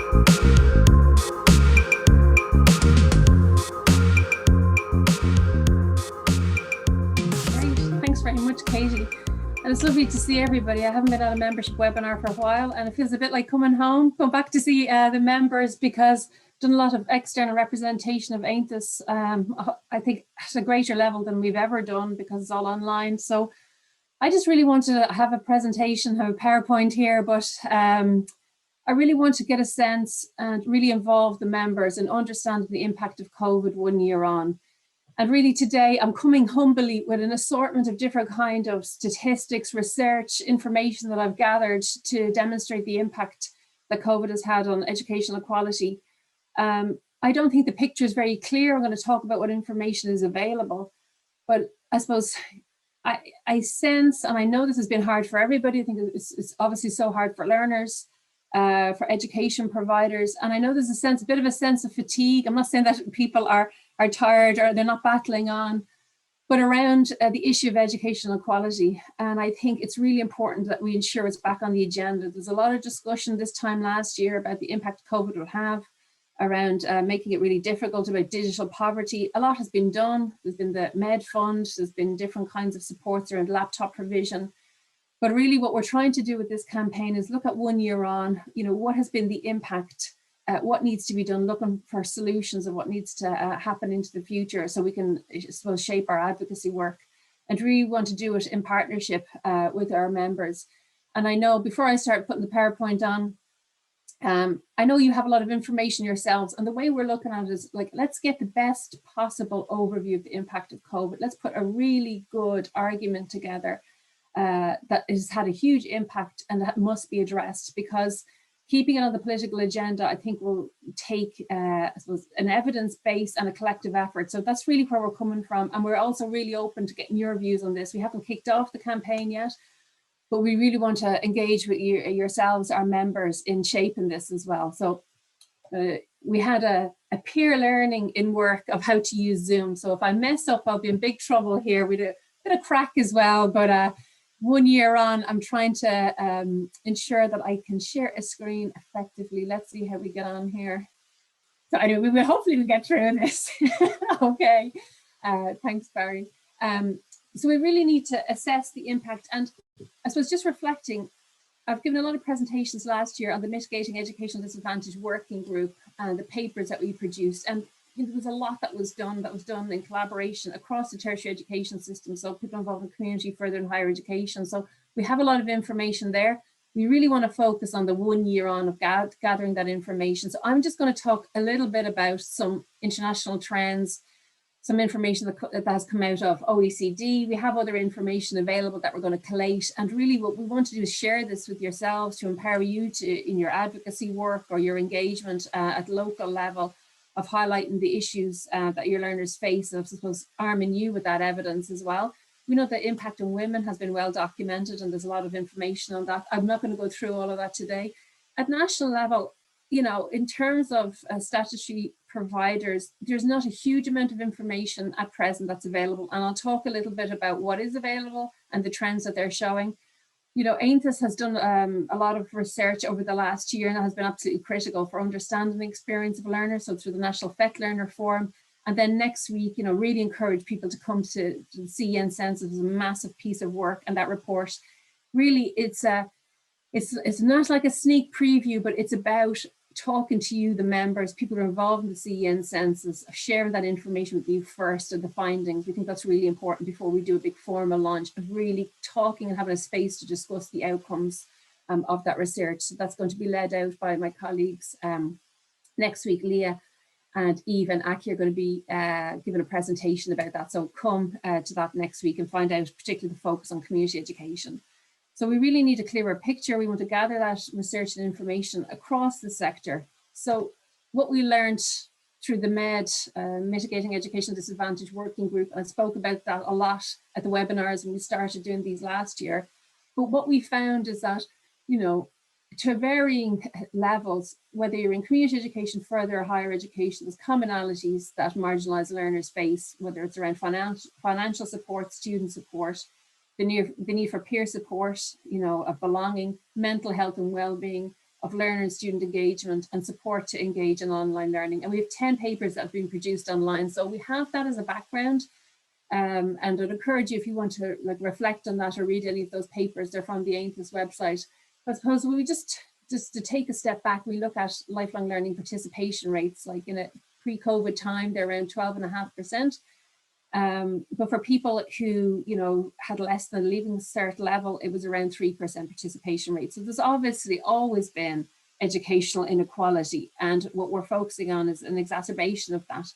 Thanks very much, Katie. And it's lovely to see everybody. I haven't been at a membership webinar for a while, and it feels a bit like coming home, going back to see the members, because I've done a lot of external representation of AONTAS. I think at a greater level than we've ever done, because it's all online. So I just really wanted to have a presentation, have a PowerPoint here, but I really want to get a sense and really involve the members in understanding the impact of COVID 1 year on. And really today I'm coming humbly with an assortment of different kind of statistics, research, information that I've gathered to demonstrate the impact that COVID has had on educational equality. I don't think the picture is very clear. I'm going to talk about what information is available, but I suppose I sense, and I know this has been hard for everybody. I think it's obviously so hard for learners, for education providers. And I know there's a bit of a sense of fatigue. I'm not saying that people are tired or they're not battling on, but around the issue of educational equality. And I think it's really important that we ensure it's back on the agenda. There's a lot of discussion this time last year about the impact COVID would have around making it really difficult, about digital poverty. A lot has been done. There's been the Med Fund, there's been different kinds of supports around laptop provision. But really what we're trying to do with this campaign is look at 1 year on, what has been the impact, what needs to be done, looking for solutions of what needs to happen into the future, so we can, I suppose, shape our advocacy work, and really want to do it in partnership with our members. And I know, before I start putting the PowerPoint on, I know you have a lot of information yourselves, and the way we're looking at it is like, let's get the best possible overview of the impact of COVID. Let's put a really good argument together that has had a huge impact and that must be addressed, because keeping it on the political agenda, I think, will take I suppose, an evidence base and a collective effort. So that's really where we're coming from. And we're also really open to getting your views on this. We haven't kicked off the campaign yet, but we really want to engage with yourselves, our members, in shaping this as well. So we had a peer learning in work of how to use Zoom. So if I mess up, I'll be in big trouble here. We did a bit of crack as well, but 1 year on, I'm trying to ensure that I can share a screen effectively. Let's see how we get on here. So anyway, hopefully we get through this. Okay, thanks, Barry. So we really need to assess the impact, and I suppose just reflecting, I've given a lot of presentations last year on the Mitigating Educational Disadvantage Working Group and the papers that we produced, and there was a lot that was done in collaboration across the tertiary education system, so people involved in community, further and higher education. So we have a lot of information there. We really want to focus on the 1 year on of gathering that information. So I'm just going to talk a little bit about some international trends, some information that has come out of OECD. We have other information available that we're going to collate. And really what we want to do is share this with yourselves to empower you in your advocacy work or your engagement at local level, of highlighting the issues that your learners face, and I suppose arming you with that evidence as well. We know the impact on women has been well documented, and there's a lot of information on that. I'm not going to go through all of that today. At national level, in terms of statutory providers, there's not a huge amount of information at present that's available, and I'll talk a little bit about what is available and the trends that they're showing. AONTAS has done a lot of research over the last year, and it has been absolutely critical for understanding the experience of learners, so through the National FET Learner Forum. And then next week, really encourage people to come to the CEN Census. It's a massive piece of work, and that report, really, it's not like a sneak preview, but it's about talking to you, the members, people who are involved in the CEN Census, sharing that information with you first, and the findings. We think that's really important before we do a big formal launch, of really talking and having a space to discuss the outcomes of that research. So that's going to be led out by my colleagues next week. Leah and Eve and Aki are going to be giving a presentation about that. So come to that next week and find out, particularly the focus on community education. So we really need a clearer picture. We want to gather that research and information across the sector. So what we learned through the MED, Mitigating Educational Disadvantage Working Group, and I spoke about that a lot at the webinars when we started doing these last year. But what we found is that, to varying levels, whether you're in community education, further or higher education, there's commonalities that marginalised learners face, whether it's around financial support, student support, the need for peer support, of belonging, mental health and well-being, of learner and student engagement and support to engage in online learning. And we have 10 papers that have been produced online. So we have that as a background. And I'd encourage you, if you want to reflect on that or read any of those papers, they're from the AONTAS website. But I suppose we just to take a step back, we look at lifelong learning participation rates, like in a pre-COVID time, they're around 12.5%. But for people who, had less than Leaving Cert level, it was around 3% participation rate. So there's obviously always been educational inequality, and what we're focusing on is an exacerbation of that.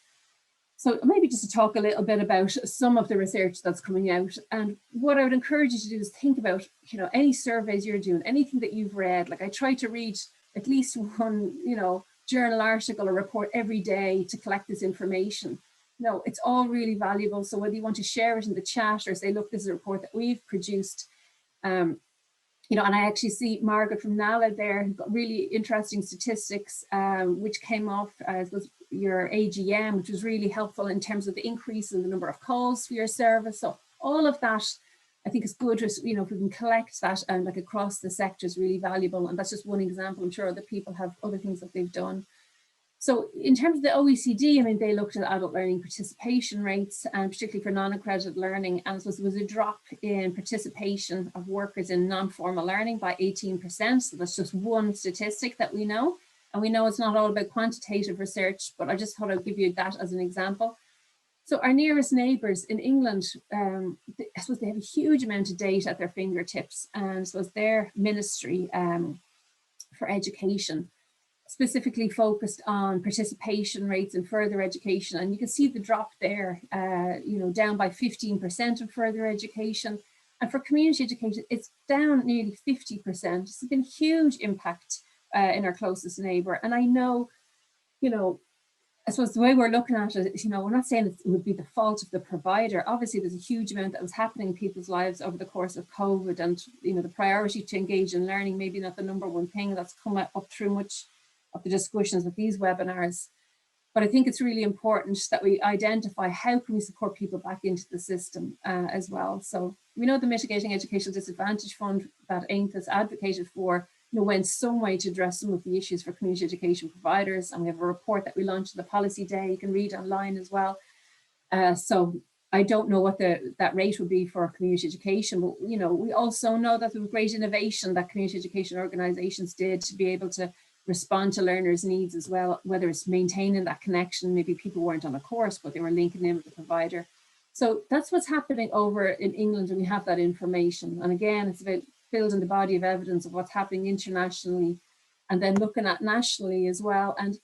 So maybe just to talk a little bit about some of the research that's coming out, and what I would encourage you to do is think about, any surveys you're doing, anything that you've read. Like I try to read at least one, journal article or report every day to collect this information. No, it's all really valuable. So whether you want to share it in the chat or say, look, this is a report that we've produced, and I actually see Margaret from NALA there, got really interesting statistics, which came off as was your AGM, which was really helpful in terms of the increase in the number of calls for your service. So all of that, I think, is good. If we can collect that and across the sector is really valuable. And that's just one example. I'm sure other people have other things that they've done. So in terms of the OECD, they looked at adult learning participation rates, and particularly for non-accredited learning, and there was a drop in participation of workers in non-formal learning by 18%. So that's just one statistic that we know. And we know it's not all about quantitative research, but I just thought I'd give you that as an example. So our nearest neighbours in England, I suppose they have a huge amount of data at their fingertips, and so it's their ministry for education specifically focused on participation rates in further education. And you can see the drop there, down by 15% in further education. And for community education, it's down nearly 50%. It's been a huge impact in our closest neighbour. And I know, I suppose the way we're looking at it, we're not saying it would be the fault of the provider. Obviously, there's a huge amount that was happening in people's lives over the course of COVID, and the priority to engage in learning, maybe not the number one thing that's come up through much of the discussions with these webinars. But I think it's really important that we identify how can we support people back into the system as well. So we know the Mitigating Educational Disadvantage Fund that AONTAS advocated for went some way to address some of the issues for community education providers. And we have a report that we launched at the Policy Day, you can read online as well. So I don't know what that rate would be for community education, but we also know that there was great innovation that community education organisations did to be able to respond to learners' needs as well, whether it's maintaining that connection. Maybe people weren't on a course, but they were linking in with the provider. So that's what's happening over in England, and we have that information. And again, it's about building the body of evidence of what's happening internationally, and then looking at nationally as well. And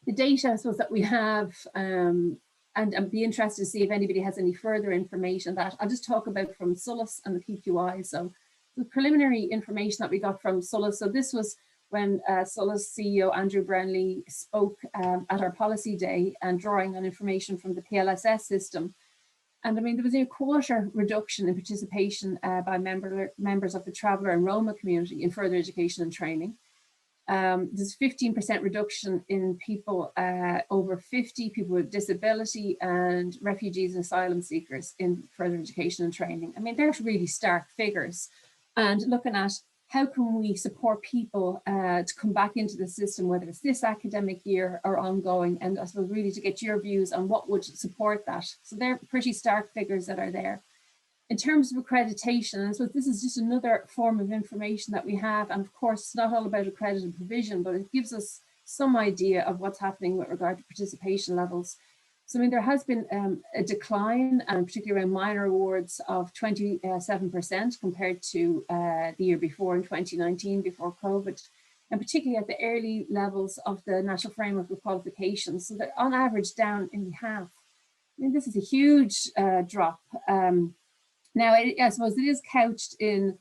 the data, I suppose, that we have, and I'd be interested to see if anybody has any further information that I'll just talk about from SOLAS and the PQI. So the preliminary information that we got from SOLAS, so this was when SOLAS CEO Andrew Brownlee spoke at our policy day and drawing on information from the PLSS system. And there was a quarter reduction in participation by members of the traveller and Roma community in further education and training. There's 15% reduction in people over 50, people with disability, and refugees and asylum seekers in further education and training. They're really stark figures. And looking at how can we support people to come back into the system, whether it's this academic year or ongoing, and I suppose really to get your views on what would support that. So they're pretty stark figures that are there. In terms of accreditation, so this is just another form of information that we have, and of course it's not all about accredited provision, but it gives us some idea of what's happening with regard to participation levels. So there has been a decline, and particularly around minor awards, of 27% compared to the year before, in 2019, before COVID, and particularly at the early levels of the National Framework of Qualifications. So they're on average down in half. This is a huge drop. Now, I suppose it is couched in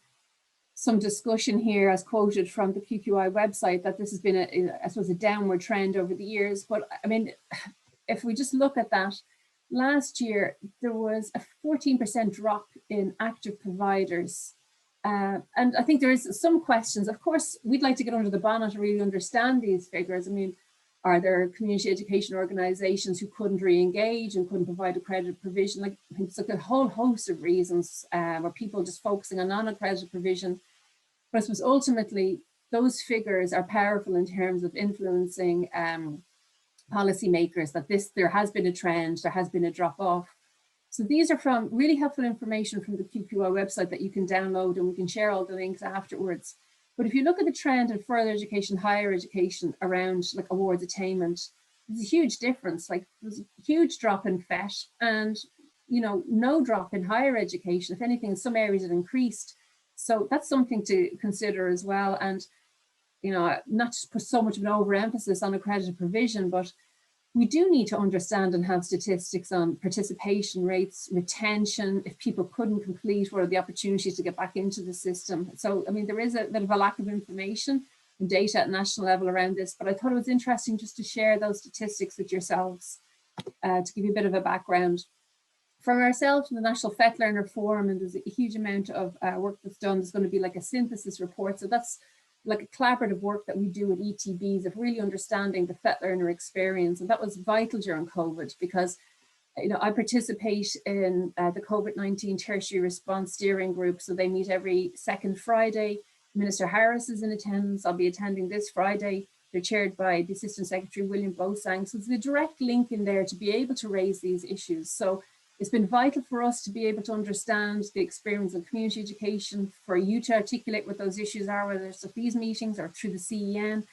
some discussion here, as quoted from the QQI website, that this has been, a downward trend over the years. But if we just look at that, last year there was a 14% drop in active providers. And I think there is some questions. Of course, we'd like to get under the bonnet and really understand these figures. Are there community education organisations who couldn't re-engage and couldn't provide accredited provision? It's like a whole host of reasons where people just focusing on non-accredited provision. But I suppose ultimately, those figures are powerful in terms of influencing policymakers, that there has been a trend, there has been a drop off. So these are from really helpful information from the QQI website that you can download, and we can share all the links afterwards. But if you look at the trend in further education, higher education around like awards attainment, there's a huge difference. Like there's a huge drop in FET and, you know, no drop in higher education. If anything, in some areas it increased. So that's something to consider as well. And, you know, not to put so much of an overemphasis on accredited provision, but we do need to understand and have statistics on participation rates, retention, if people couldn't complete, what are the opportunities to get back into the system. So, I mean, there is a bit of a lack of information and data at national level around this, but I thought it was interesting just to share those statistics with yourselves to give you a bit of a background. From ourselves, the National FET Learner Forum, and there's a huge amount of work that's done. There's going to be like a synthesis report. So that's like a collaborative work that we do with ETBs of really understanding the FET learner experience. And that was vital during COVID because, you know, I participate in the COVID-19 tertiary response steering group. So they meet every second Friday. Minister Harris is in attendance. I'll be attending this Friday. They're chaired by the Assistant Secretary, William Bosang. So there's a direct link in there to be able to raise these issues. So it's been vital for us to be able to understand the experience of community education, for you to articulate what those issues are, whether it's at these meetings or through the CEN,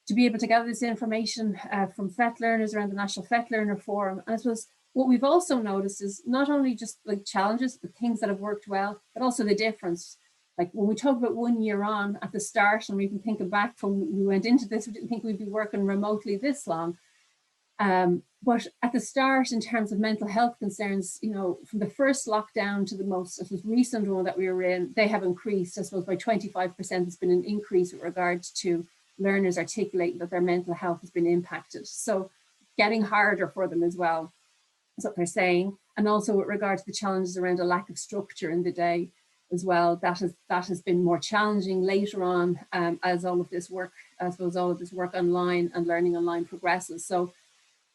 to be able to gather this information from FET learners around the National FET Learner Forum. And I suppose what we've also noticed is not only just like challenges, but things that have worked well, but also the difference. Like when we talk about 1 year on at the start, and we can think back from we went into this, we didn't think we'd be working remotely this long. But at the start, in terms of mental health concerns, you know, from the first lockdown to the most recent one that we were in, they have increased, I suppose, by 25%. It's been an increase with regards to learners articulating that their mental health has been impacted. So getting harder for them as well, is what they're saying. And also with regard to the challenges around a lack of structure in the day as well, that has been more challenging later on as all of this work, I suppose, all of this work online and learning online progresses. So,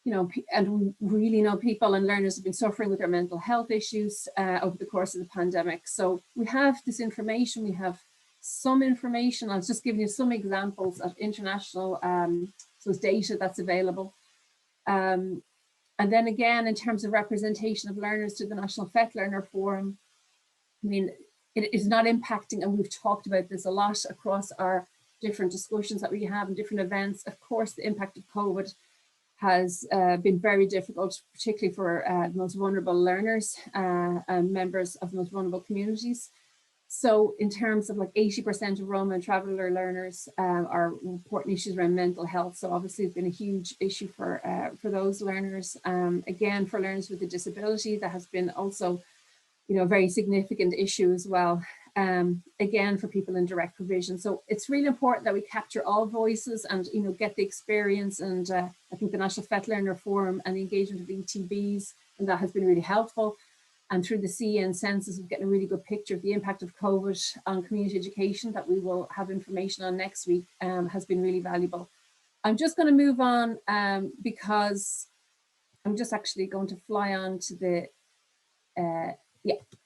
you know, and we really know people and learners have been suffering with their mental health issues over the course of the pandemic. So we have this information, we have some information. I was just giving you some examples of international data that's available. And then again, in terms of representation of learners to the National FET Learner Forum, I mean, it is not impacting, and we've talked about this a lot across our different discussions that we have and different events. Of course, the impact of COVID has been very difficult, particularly for the most vulnerable learners and members of the most vulnerable communities. So in terms of like 80% of Roma and traveller learners are reporting issues around mental health. So obviously it's been a huge issue for those learners. Again, for learners with a disability, that has been also, you know, a very significant issue as well. Again, for people in direct provision. So it's really important that we capture all voices and, you know, get the experience. And I think the National FET Learner Forum and the engagement of the ETBs, and that has been really helpful. And through the CEN census, we're getting a really good picture of the impact of COVID on community education that we will have information on next week, has been really valuable. I'm just going to move on because I'm just actually going to fly on to the,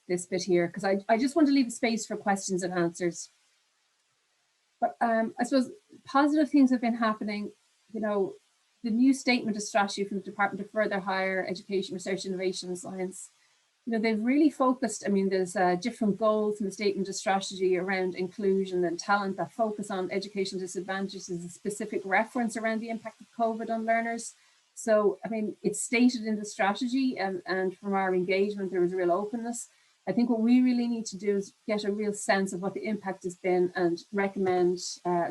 this bit here, because I just want to leave a space for questions and answers. But I suppose positive things have been happening. You know, the new statement of strategy from the Department of Further Higher Education, Research, Innovation and Science, you know, they've really focused. I mean, there's different goals in the statement of strategy around inclusion and talent that focus on education disadvantages. There's a specific reference around the impact of COVID on learners. So, I mean, it's stated in the strategy, and from our engagement, there was a real openness. I think what we really need to do is get a real sense of what the impact has been and recommend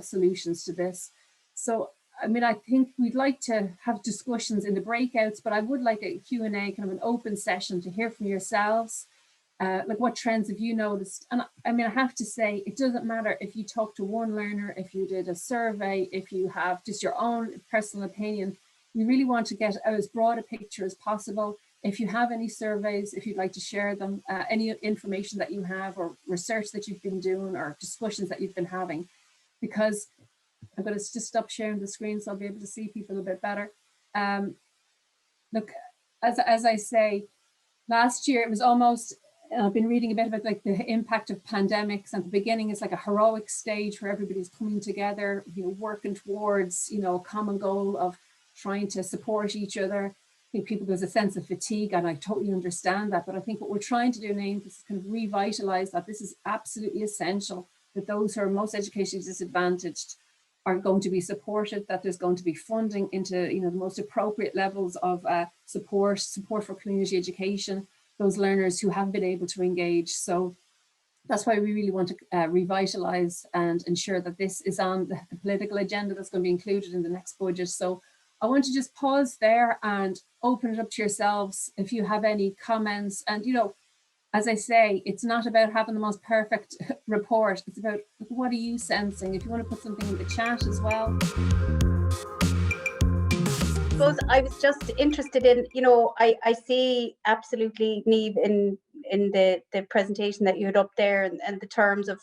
solutions to this. So, I mean, I think we'd like to have discussions in the breakouts, but I would like a Q&A, kind of an open session to hear from yourselves. Like, what trends have you noticed? And I mean, I have to say, it doesn't matter if you talk to one learner, if you did a survey, if you have just your own personal opinion. We really want to get as broad a picture as possible. If you have any surveys, if you'd like to share them, any information that you have or research that you've been doing or discussions that you've been having, because I'm going to just stop sharing the screen so I'll be able to see people a bit better. Look, as I say, last year it was almost I've been reading a bit about like the impact of pandemics, and the beginning is like a heroic stage where everybody's coming together, working towards, a common goal of trying to support each other. I think people, there's a sense of fatigue, and I totally understand that. But I think what we're trying to do, Niamh, is kind of revitalize that this is absolutely essential, that those who are most educationally disadvantaged are going to be supported, that there's going to be funding into the most appropriate levels of support for community education, those learners who haven't been able to engage. So that's why we really want to revitalise and ensure that this is on the political agenda that's going to be included in the next budget. So I want to just pause there and open it up to yourselves if you have any comments. And, as I say, it's not about having the most perfect report. It's about what are you sensing? If you want to put something in the chat as well. I was just interested in, I see absolutely, Niamh, in the presentation that you had up there, and the terms of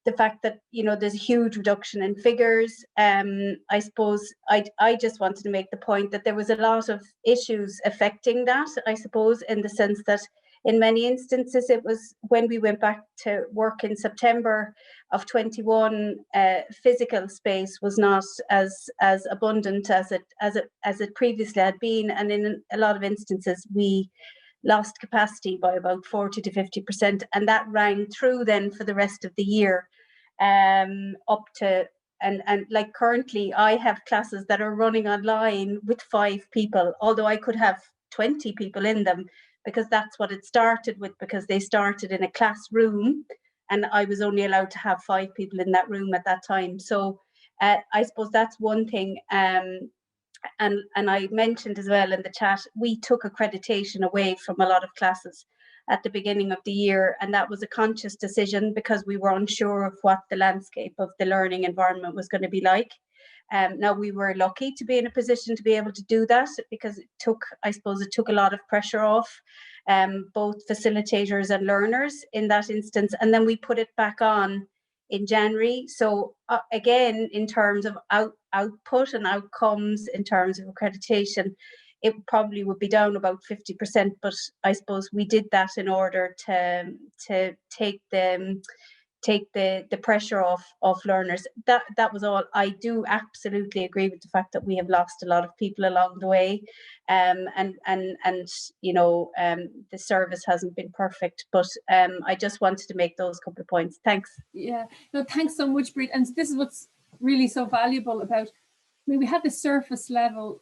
the fact that, there's a huge reduction in figures. I suppose I just wanted to make the point that there was a lot of issues affecting that, I suppose, in the sense that in many instances, it was when we went back to work in September of 21, physical space was not as abundant as it previously had been, and in a lot of instances we lost capacity by about 40 to 50%, and that rang through then for the rest of the year, up to and like currently I have classes that are running online with 5 people, although I could have 20 people in them, because that's what it started with, because they started in a classroom and I was only allowed to have 5 people in that room at that time. So I suppose that's one thing. And I mentioned as well in the chat, we took accreditation away from a lot of classes at the beginning of the year, and that was a conscious decision because we were unsure of what the landscape of the learning environment was going to be like. Now we were lucky to be in a position to be able to do that, because it took a lot of pressure off both facilitators and learners in that instance, and then we put it back on in January. So again, in terms of output and outcomes, in terms of accreditation, it probably would be down about 50%, but I suppose we did that in order to take the pressure off learners. That was all. I do absolutely agree with the fact that we have lost a lot of people along the way, and the service hasn't been perfect, but I just wanted to make those couple of points. Thanks. Yeah, no, thanks so much, Bríd. And this is what's really so valuable about, we had the surface level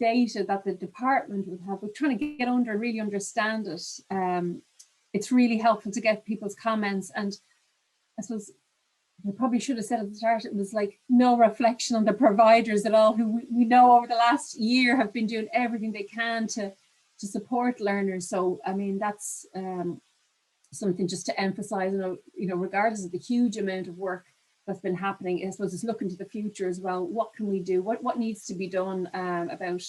data that the department would have. We're trying to get under and really understand it. It's really helpful to get people's comments, and I suppose we probably should have said at the start, it was like no reflection on the providers at all, who we know over the last year have been doing everything they can to support learners. So, I mean, that's something just to emphasize, regardless of the huge amount of work that's been happening, I suppose it's looking to the future as well. What can we do? What needs to be done about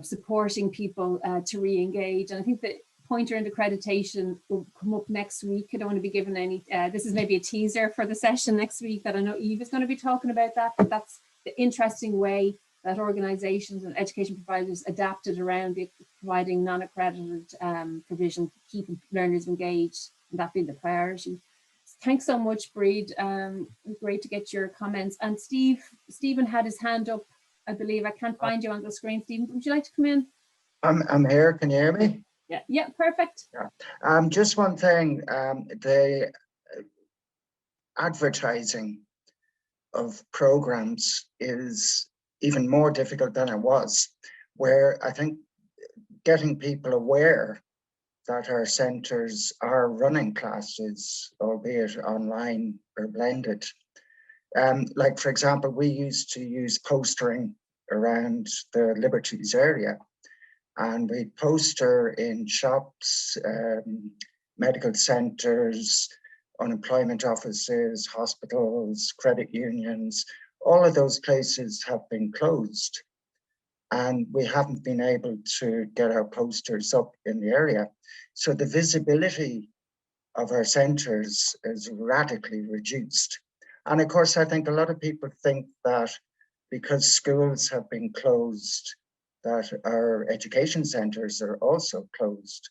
supporting people to re-engage? And I think the pointer and accreditation will come up next week. I don't want to be given any, this is maybe a teaser for the session next week, that I know Eve is going to be talking about that, but that's the interesting way that organisations and education providers adapted around the providing non-accredited provision, keeping learners engaged, and that being the priority. Thanks so much, Bríd. Great to get your comments. And Stephen had his hand up, I believe. I can't find you on the screen. Stephen, would you like to come in? I'm here. Can you hear me? Yeah, perfect. Yeah. Just one thing, the advertising of programs is even more difficult than it was, where I think getting people aware that our centres are running classes, albeit online or blended. Like, for example, we used to use postering around the Liberties area, and we poster in shops, medical centres, unemployment offices, hospitals, credit unions. All of those places have been closed, and we haven't been able to get our posters up in the area. So the visibility of our centres is radically reduced. And of course, I think a lot of people think that because schools have been closed, that our education centres are also closed.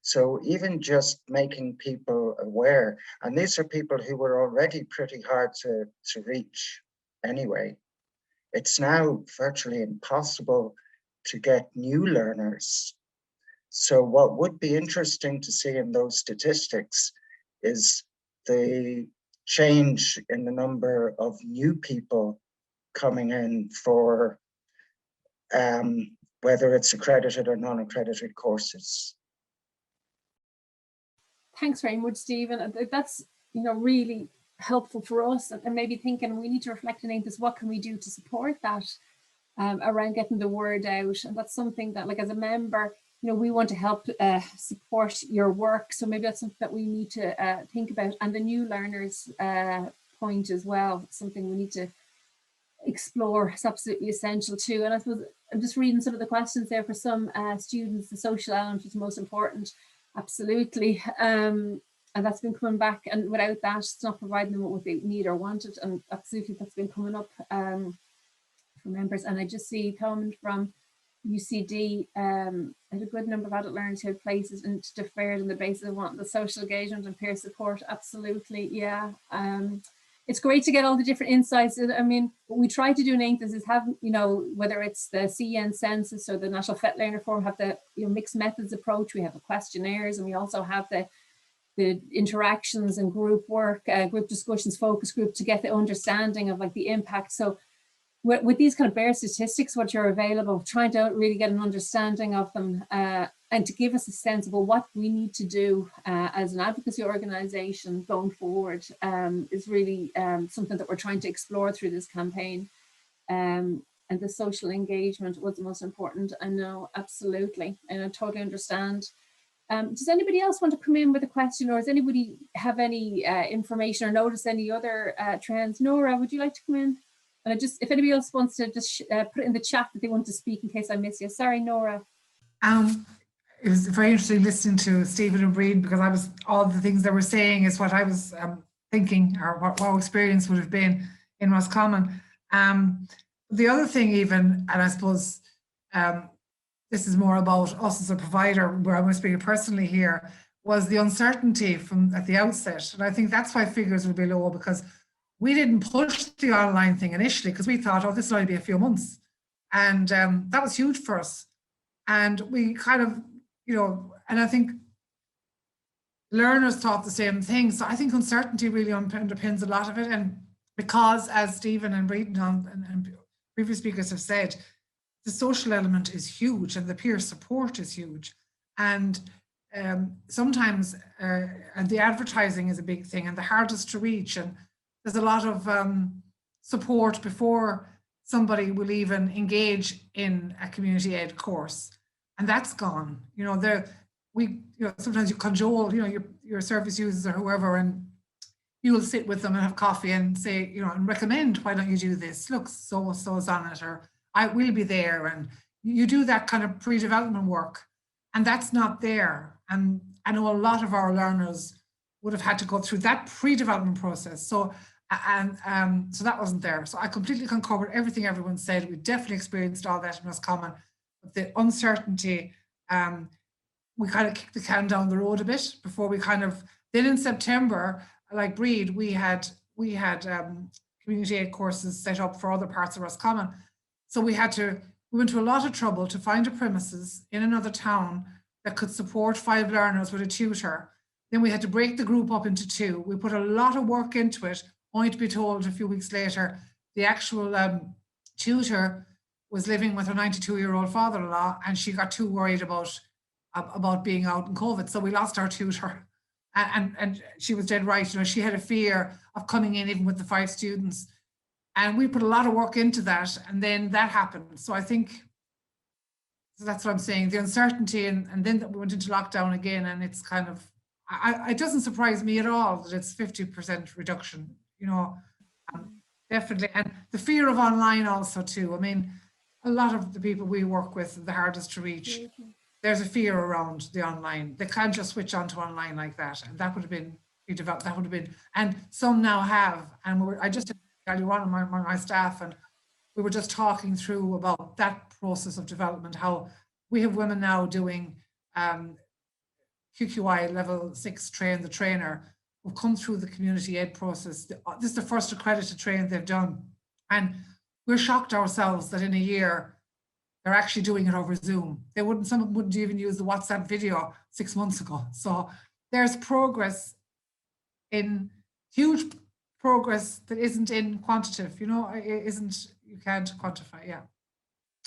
So even just making people aware, and these are people who were already pretty hard to reach anyway, it's now virtually impossible to get new learners. So what would be interesting to see in those statistics is the change in the number of new people coming in for whether it's accredited or non-accredited courses. Thanks very much, Stephen. That's really helpful for us, and maybe thinking we need to reflect on this. What can we do to support that around getting the word out? And that's something that, like, as a member, we want to help support your work. So maybe that's something that we need to think about. And the new learners point as well, something we need to explore. It's absolutely essential too. And I suppose I'm just reading some of the questions there. For some students, the social element is most important. Absolutely. And that's been coming back, and without that, it's not providing them with what they need or wanted. And absolutely, that's been coming up for members. And I just see comment from UCD, had a good number of adult learners who had places and deferred on the basis of wanting the social engagement and peer support. Absolutely, yeah. It's great to get all the different insights. I mean, what we try to do in AONTAS is have, whether it's the CEN census or the National FET Learner Forum, have the mixed methods approach. We have the questionnaires, and we also have the interactions and group work, group discussions, focus group, to get the understanding of like the impact. So with these kind of bare statistics, what you're available, trying to really get an understanding of them and to give us a sense of what we need to do as an advocacy organisation going forward is really something that we're trying to explore through this campaign. And the social engagement was the most important. I know, absolutely, and I totally understand. Does anybody else want to come in with a question, or does anybody have any information or notice any other trends? Nora, would you like to come in? And if anybody else wants to just put it in the chat that they want to speak in case I miss you. Sorry, Nora. It was very interesting listening to Stephen and Breed, because all the things they were saying is what I was thinking, or what our experience would have been in Roscommon. The other thing even, and I suppose this is more about us as a provider, where I'm speaking personally here, was the uncertainty at the outset. And I think that's why figures will be low, because we didn't push the online thing initially because we thought, oh, this will only be a few months. And that was huge for us. And we kind of, and I think learners thought the same thing. So I think uncertainty really underpins a lot of it. And because, as Stephen and Breeden and previous speakers have said, the social element is huge and the peer support is huge. And sometimes, and the advertising is a big thing and the hardest to reach. And there's a lot of support before somebody will even engage in a community aid course, and that's gone. Sometimes you cajole, your service users or whoever, and you will sit with them and have coffee and say, and recommend, why don't you do this? Look, so-and-so's on it, or I will be there, and you do that kind of pre-development work, and that's not there. And I know a lot of our learners would have had to go through that pre-development process. So that wasn't there. So I completely concur with everything everyone said. We definitely experienced all that in Roscommon. But the uncertainty, we kind of kicked the can down the road a bit before we then in September, like Breed, we had community aid courses set up for other parts of Roscommon. So we went to a lot of trouble to find a premises in another town that could support 5 learners with a tutor. Then we had to break the group up into 2. We put a lot of work into it, only to be told a few weeks later, the actual tutor was living with her 92-year-old father-in-law, and she got too worried about being out in COVID. So we lost our tutor. And she was dead right. She had a fear of coming in even with the 5 students. And we put a lot of work into that, and then that happened. So I think, so that's what I'm saying, the uncertainty, and then we went into lockdown again, and it's kind of, it doesn't surprise me at all that it's 50% reduction, definitely. And the fear of online also too. I mean, a lot of the people we work with, the hardest to reach, there's a fear around the online. They can't just switch on to online like that. And that would have been redeveloped, that would have been, and some now have. And I just earlier on my staff, and we were just talking through about that process of development, how we have women now doing QQI level 6 train the trainer, who've come through the community ed process. This is the first accredited training they've done. And we're shocked ourselves that in a year, they're actually doing it over Zoom. Some of them wouldn't even use the WhatsApp video 6 months ago. So there's progress, in huge progress that isn't in quantitative, you can't quantify, yeah.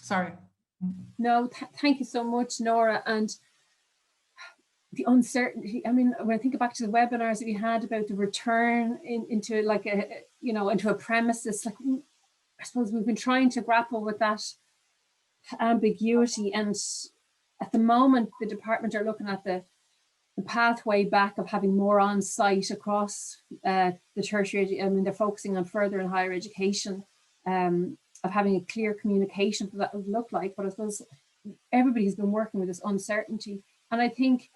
Sorry. No, thank you so much, Nora. And the uncertainty, I mean, when I think back to the webinars that we had about the return into like into a premises, like I suppose we've been trying to grapple with that ambiguity. And at the moment, the department are looking at the pathway back of having more on site across the tertiary. I mean, they're focusing on further and higher education, of having a clear communication for that would look like. But I suppose everybody's been working with this uncertainty. And I think,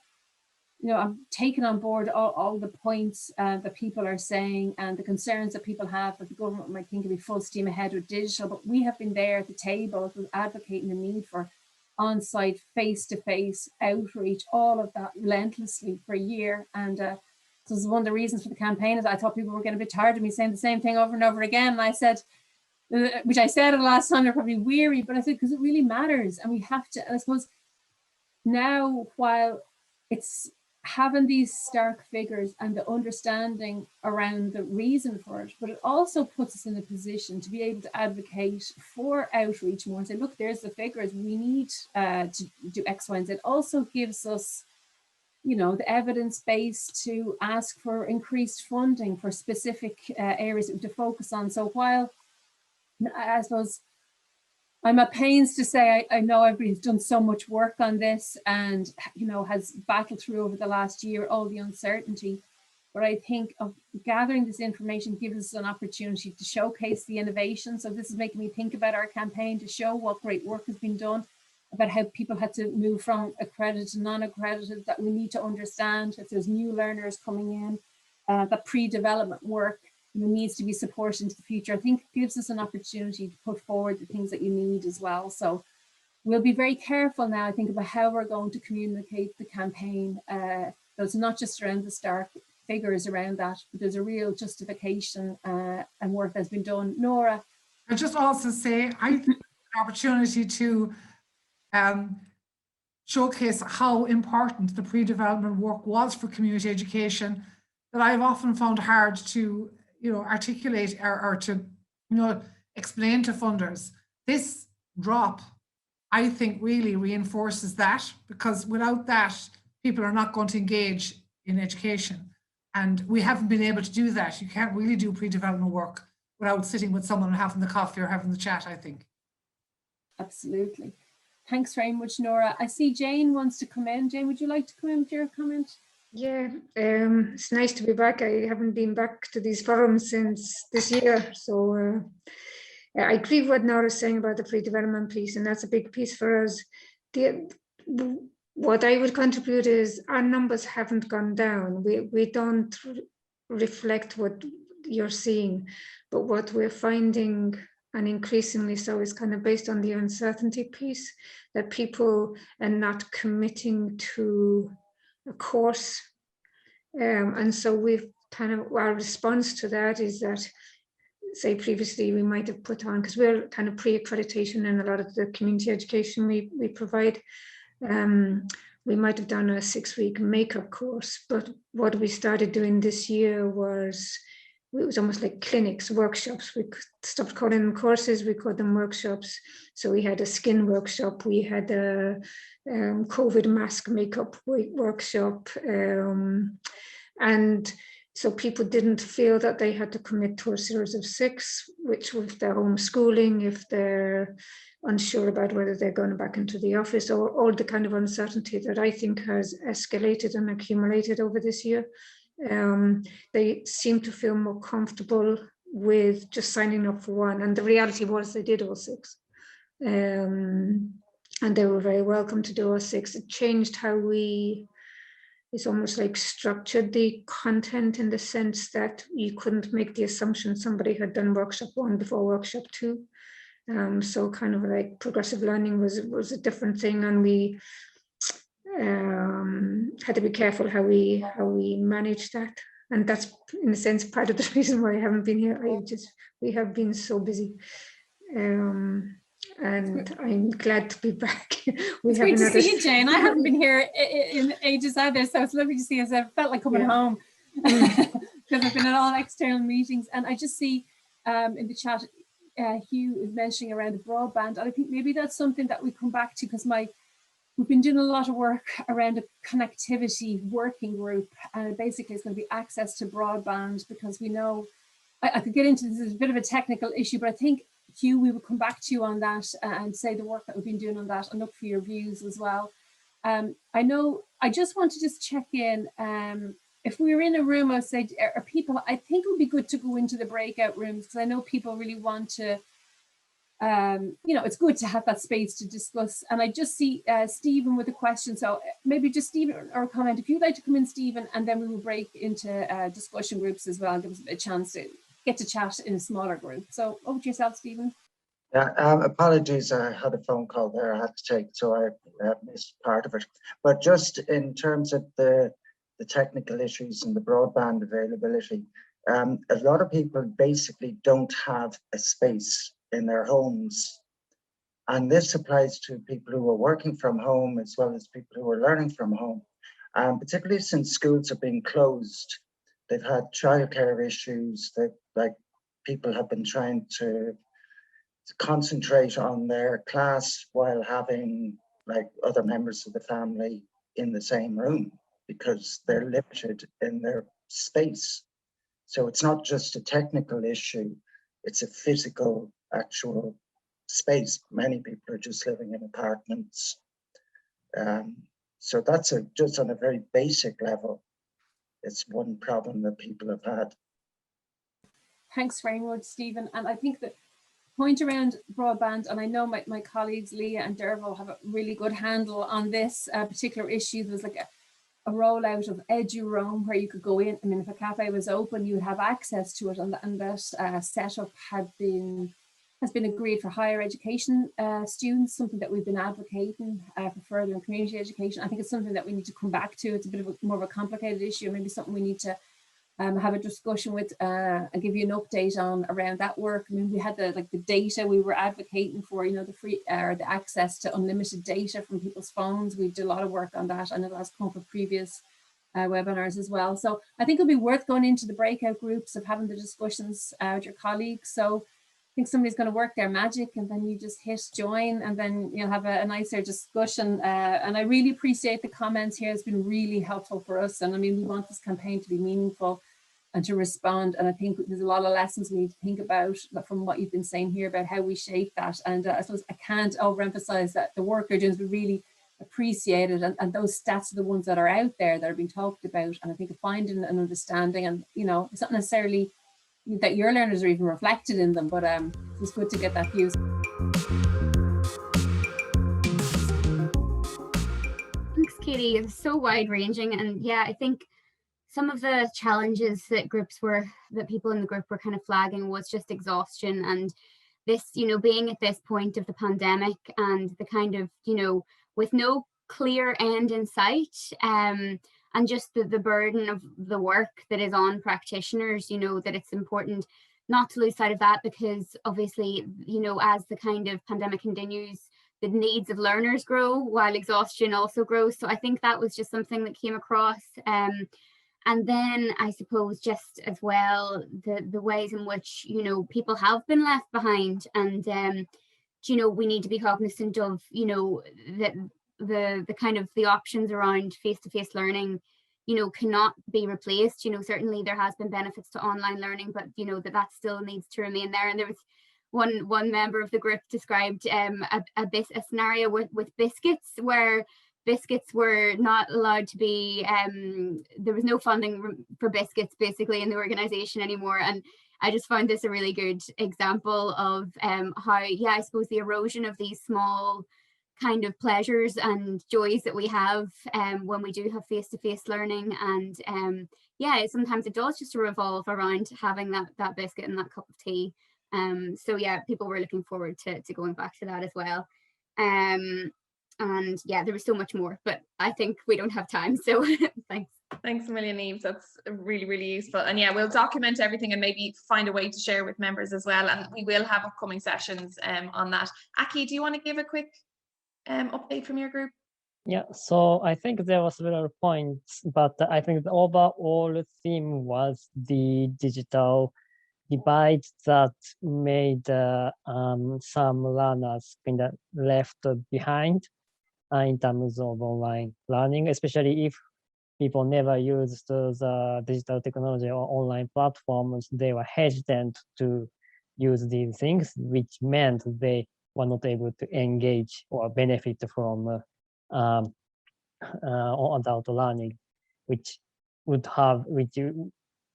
I'm taking on board all the points that people are saying and the concerns that people have that the government might think will be full steam ahead with digital. But we have been there at the table advocating the need for on-site, face-to-face outreach, all of that relentlessly for a year. And so this is one of the reasons for the campaign. Is I thought people were getting a bit tired of me saying the same thing over and over again. And I said, which I said the last time, they're probably weary, but I said, because it really matters. And we have to, and I suppose now, while it's having these stark figures and the understanding around the reason for it, but it also puts us in a position to be able to advocate for outreach more and say, look, there's the figures, we need to do X, Y, and Z. It also gives us, the evidence base to ask for increased funding for specific areas to focus on. So while I suppose I'm at pains to say I know everybody's done so much work on this and has battled through over the last year all the uncertainty, but I think of gathering this information gives us an opportunity to showcase the innovation. So this is making me think about our campaign to show what great work has been done, about how people had to move from accredited to non-accredited, that we need to understand if there's new learners coming in, that pre-development work needs to be supported into the future. I think it gives us an opportunity to put forward the things that you need as well. So we'll be very careful now, I think, about how we're going to communicate the campaign. So it's not just around the stark figures around that, but there's a real justification and work that's been done. Nora? I'll just also say, I think an opportunity to showcase how important the pre-development work was for community education, that I've often found hard to articulate or to, explain to funders. This drop, I think, really reinforces that, because without that, people are not going to engage in education. And we haven't been able to do that. You can't really do pre-development work without sitting with someone and having the coffee or having the chat, I think. Absolutely. Thanks very much, Nora. I see Jane wants to come in. Jane, would you like to come in with your comment? Yeah, it's nice to be back. I haven't been back to these forums since this year. So I agree with what Nora's saying about the pre-development piece, and that's a big piece for us. What I would contribute is our numbers haven't gone down. We don't reflect what you're seeing, but what we're finding, and increasingly so, is kind of based on the uncertainty piece, that people are not committing to a course. And so we've kind of, our response to that is that, say previously we might have put on, because we're kind of pre-accreditation in a lot of the community education we provide, we might have done a 6-week makeup course, but what we started doing this year was, it was almost like clinics, workshops. We stopped calling them courses, we called them workshops. So we had a skin workshop, we had a COVID mask makeup workshop. And so people didn't feel that they had to commit to a series of 6, which with their homeschooling, if they're unsure about whether they're going back into the office, or all the kind of uncertainty that I think has escalated and accumulated over this year. They seem to feel more comfortable with just signing up for one. And the reality was they did all 6. And they were very welcome to do all 6. It changed how it's almost like structured the content, in the sense that you couldn't make the assumption somebody had done workshop 1 before workshop 2. So kind of like progressive learning was a different thing. And had to be careful how we manage that. And that's, in a sense, part of the reason why I haven't been here. We have been so busy. And I'm glad to be back. It's great to see you, Jane. I haven't been here in ages either, so it's lovely to see us. I felt like coming home because I've been at all external meetings, and I just see in the chat, Hugh is mentioning around the broadband, and I think maybe that's something that we come back to, because we've been doing a lot of work around a connectivity working group, and basically it's going to be access to broadband, because we know, I could get into this, is a bit of a technical issue, but I think, Hugh, we will come back to you on that and say the work that we've been doing on that, and look for your views as well. I know, I just want to just check in, if we were in a room, I would say, are people, I think it would be good to go into the breakout rooms, because I know people really want to, you know, it's good to have that space to discuss. And I just see Stephen with a question. So maybe just Stephen or a comment, if you'd like to come in, Stephen, and then we will break into discussion groups as well, give us a chance to get to chat in a smaller group. So over to yourself, Stephen. Yeah, apologies, I had a phone call there I had to take, so I missed part of it. But just in terms of the technical issues and the broadband availability, a lot of people basically don't have a space in their homes. And this applies to people who are working from home as well as people who are learning from home. Particularly since schools have been closed, they've had childcare issues, that like people have been trying to concentrate on their class while having like other members of the family in the same room, because they're limited in their space. So it's not just a technical issue, it's a physical, actual space. Many people are just living in apartments. So that's just on a very basic level, it's one problem that people have had. Thanks very much, Stephen. And I think that point around broadband, and I know my colleagues Leah and Derval have a really good handle on this particular issue. There was like a rollout of EduRoam where you could go in. I mean, if a cafe was open, you would have access to it, and that setup has been agreed for higher education students, something that we've been advocating for further in community education. I think it's something that we need to come back to. It's a bit of more of a complicated issue, maybe something we need to have a discussion with and give you an update on around that work. I mean, we had the data we were advocating for, you know, the free or the access to unlimited data from people's phones. We did a lot of work on that, and it has come from previous webinars as well. So I think it'll be worth going into the breakout groups of having the discussions with your colleagues. So I think somebody's going to work their magic, and then you just hit join, and then you'll have a nicer discussion. And I really appreciate the comments here. It's been really helpful for us. And I mean, we want this campaign to be meaningful and to respond. And I think there's a lot of lessons we need to think about from what you've been saying here about how we shape that. And I suppose I can't overemphasize that the work you're doing is really appreciated. And those stats are the ones that are out there that are being talked about. And I think finding an understanding, and, you know, it's not necessarily that your learners are even reflected in them, but it's good to get that view. Thanks, Katie. It's so wide ranging. And yeah, I think some of the challenges that people in the group were kind of flagging was just exhaustion, and this, you know, being at this point of the pandemic and the kind of, you know, with no clear end in sight, and just the burden of the work that is on practitioners, you know, that it's important not to lose sight of that, because obviously, you know, as the kind of pandemic continues, the needs of learners grow while exhaustion also grows. So I think that was just something that came across. And then I suppose just as well, the ways in which, you know, people have been left behind, and, you know, we need to be cognizant of, you know, that the kind of the options around face-to-face learning, you know, cannot be replaced. You know, certainly there has been benefits to online learning, but, you know, that still needs to remain there. And there was one member of the group described a scenario with biscuits, where biscuits were not allowed to be, there was no funding for biscuits basically in the organization anymore. And I just found this a really good example of how, yeah, I suppose the erosion of these small kind of pleasures and joys that we have when we do have face-to-face learning. And yeah, sometimes it does just revolve around having that biscuit and that cup of tea. So yeah, people were looking forward to going back to that as well. And yeah, there was so much more, but I think we don't have time. So thanks. Thanks a million, Niamh. That's really, really useful. And yeah, we'll document everything and maybe find a way to share with members as well. And we will have upcoming sessions on that. Aki, do you want to give a quick update from your group? Yeah, so I think there were several points, but I think the overall theme was the digital divide that made some learners kind of left behind in terms of online learning, especially if people never used the digital technology or online platforms. They were hesitant to use these things, which meant they were not able to engage or benefit from adult learning, which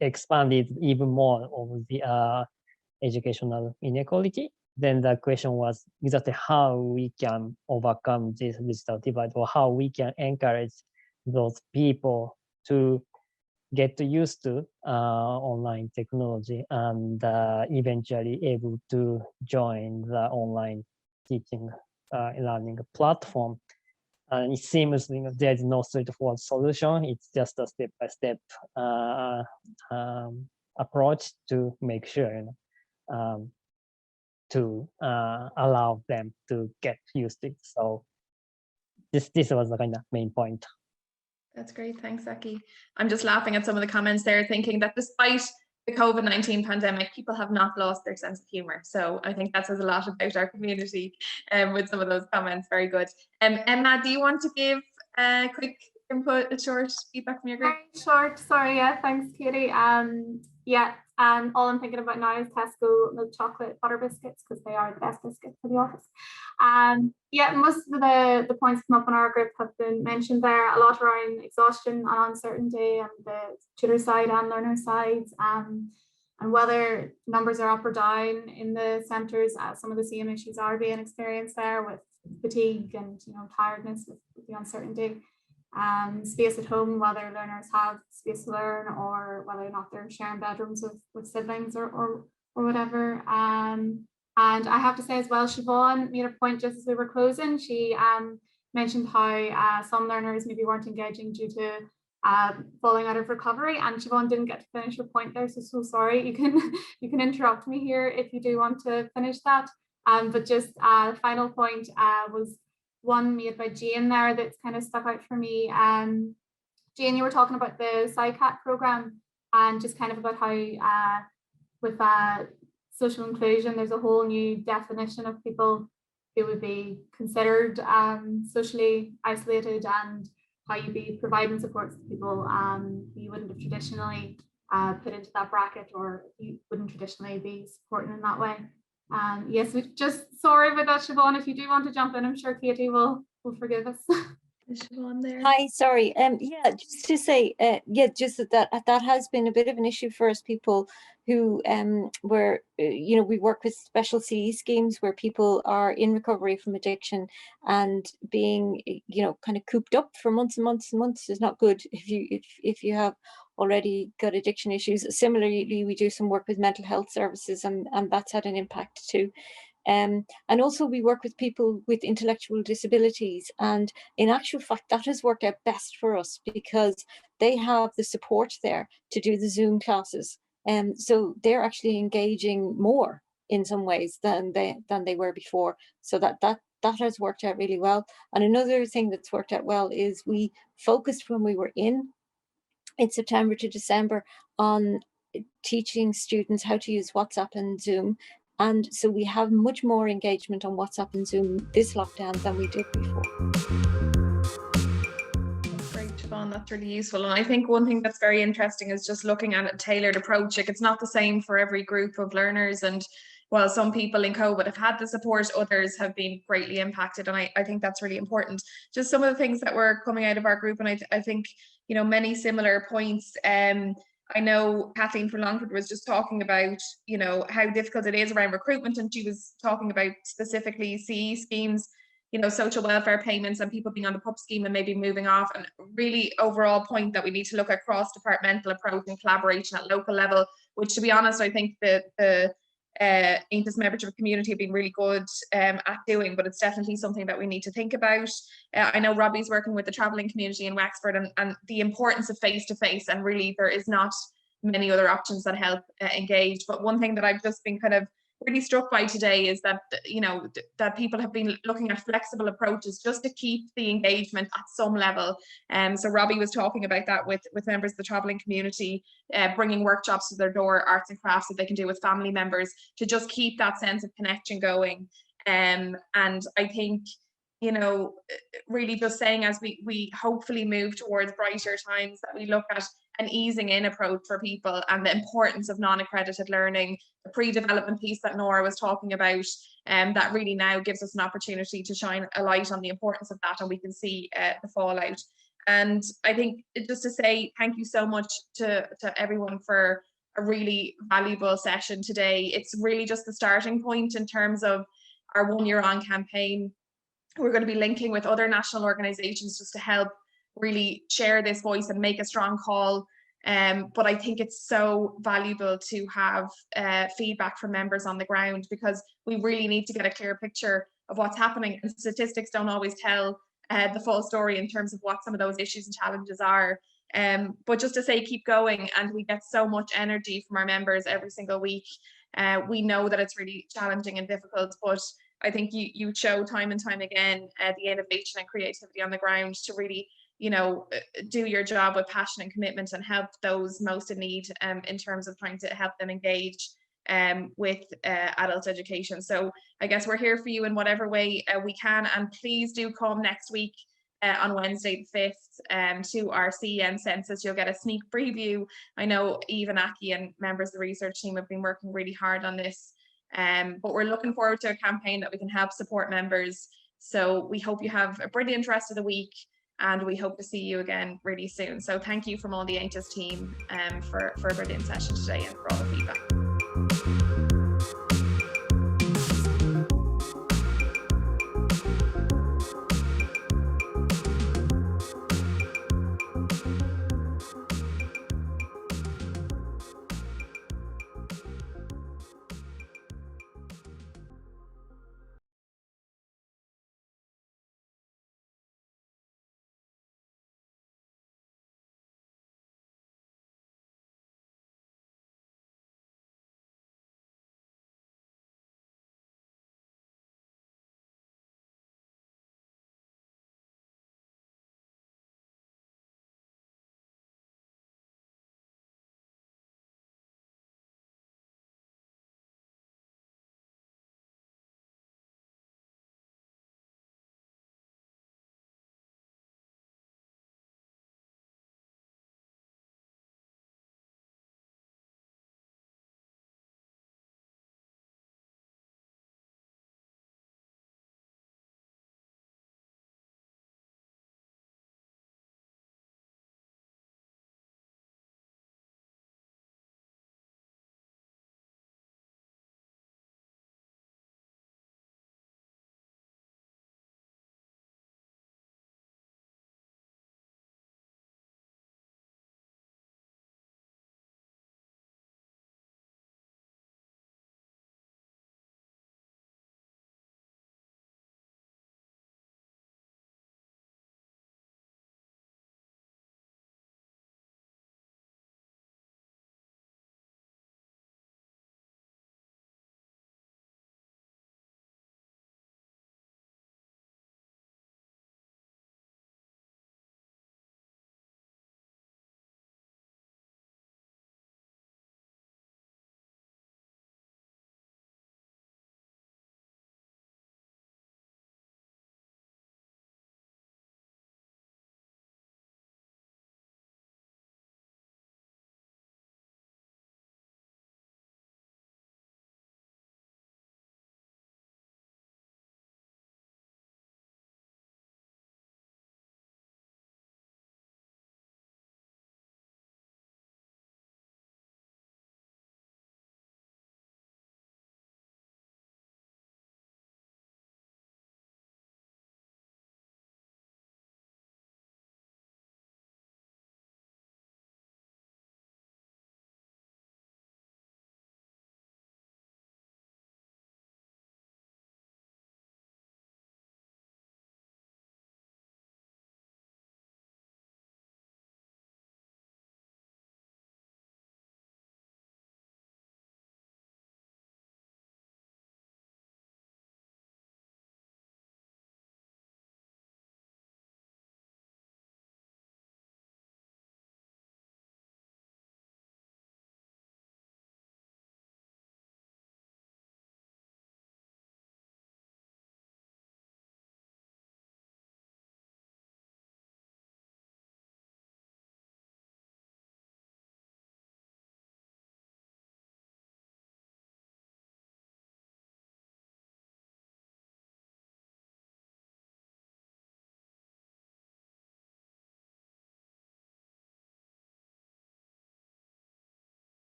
expanded even more of the educational inequality. Then the question was exactly how we can overcome this digital divide, or how we can encourage those people to get used to online technology and eventually able to join the online teaching learning platform. And it seems there is no straightforward solution. It's just a step-by-step approach to make sure to allow them to get used to it. So this was the kind of main point. That's great. Thanks, Aki. I'm just laughing at some of the comments there, thinking that despite the COVID-19 pandemic, people have not lost their sense of humor. So I think that says a lot about our community with some of those comments. Very good. Emma, do you want to give a quick input, a short feedback from your group? Very short, sorry, yeah, thanks, Katie. All I'm thinking about now is Tesco milk chocolate butter biscuits, because they are the best biscuits for the office. Most of the points come up in our group have been mentioned there, a lot around exhaustion and uncertainty on the tutor side and learner sides, and whether numbers are up or down in the centres. Some of the same issues are being experienced there, with fatigue and tiredness with the uncertainty. Space at home, whether learners have space to learn or whether or not they're sharing bedrooms with siblings or whatever. And I have to say as well, Siobhan made a point just as we were closing. She mentioned how some learners maybe weren't engaging due to falling out of recovery, and Siobhan didn't get to finish your point there, so sorry. You can interrupt me here if you do want to finish that. But just the final point was one made by Jane there that's kind of stuck out for me. Jane, you were talking about the SciCat program and just kind of about how with social inclusion, there's a whole new definition of people who would be considered socially isolated, and how you'd be providing supports to people who you wouldn't have traditionally put into that bracket, or you wouldn't traditionally be supporting in that way. Yes, we just sorry about that, Siobhan. If you do want to jump in, I'm sure Katie will forgive us. Siobhan there. Hi, sorry. Yeah, just to say, just that has been a bit of an issue for us, people who were, we work with special CE schemes where people are in recovery from addiction, and being, kind of cooped up for months and months and months is not good if you have already got addiction issues. Similarly, we do some work with mental health services, and that's had an impact too. And also we work with people with intellectual disabilities, and in actual fact that has worked out best for us because they have the support there to do the Zoom classes, and so they're actually engaging more in some ways than they were before. So that has worked out really well. And another thing that's worked out well is we focused when we were in September to December on teaching students how to use WhatsApp and Zoom. And so we have much more engagement on WhatsApp and Zoom this lockdown than we did before. Great, Siobhan, that's really useful. And I think one thing that's very interesting is just looking at a tailored approach. Like, it's not the same for every group of learners. And while some people in COVID have had the support, others have been greatly impacted. And I think that's really important. Just some of the things that were coming out of our group, and I think, many similar points. I know Kathleen from Longford was just talking about, how difficult it is around recruitment, and she was talking about specifically CE schemes, social welfare payments, and people being on the PUP scheme and maybe moving off. And really overall point that we need to look at cross-departmental approach and collaboration at local level, which, to be honest, I think the AONTAS membership community have been really good at doing, but it's definitely something that we need to think about. I know Robbie's working with the travelling community in Wexford, and the importance of face-to-face, and really there is not many other options that help engage. But one thing that I've just been kind of really struck by today is that, you know, that people have been looking at flexible approaches just to keep the engagement at some level. So Robbie was talking about that with members of the travelling community, bringing workshops to their door, arts and crafts that they can do with family members to just keep that sense of connection going. And I think, you know, really just saying, as we hopefully move towards brighter times, that we look at an easing in approach for people, and the importance of non-accredited learning, the pre-development piece that Nora was talking about, that really now gives us an opportunity to shine a light on the importance of that, and we can see the fallout. And I think just to say thank you so much to everyone for a really valuable session today. It's really just the starting point in terms of our 1 Year On campaign. We're going to be linking with other national organisations just to help really share this voice and make a strong call. But I think it's so valuable to have feedback from members on the ground, because we really need to get a clear picture of what's happening, and statistics don't always tell the full story in terms of what some of those issues and challenges are. But just to say, keep going, and we get so much energy from our members every single week. We know that it's really challenging and difficult, but I think you show time and time again the innovation and creativity on the ground to really, you know, do your job with passion and commitment and help those most in need in terms of trying to help them engage with adult education. So I guess we're here for you in whatever way we can, and please do come next week on Wednesday the 5th to our CEN census. You'll get a sneak preview. I know Eve and Aki and members of the research team have been working really hard on this, but we're looking forward to a campaign that we can help support members. So we hope you have a brilliant rest of the week, and we hope to see you again really soon. So thank you from all the AONTAS team for a brilliant session today and for all the feedback.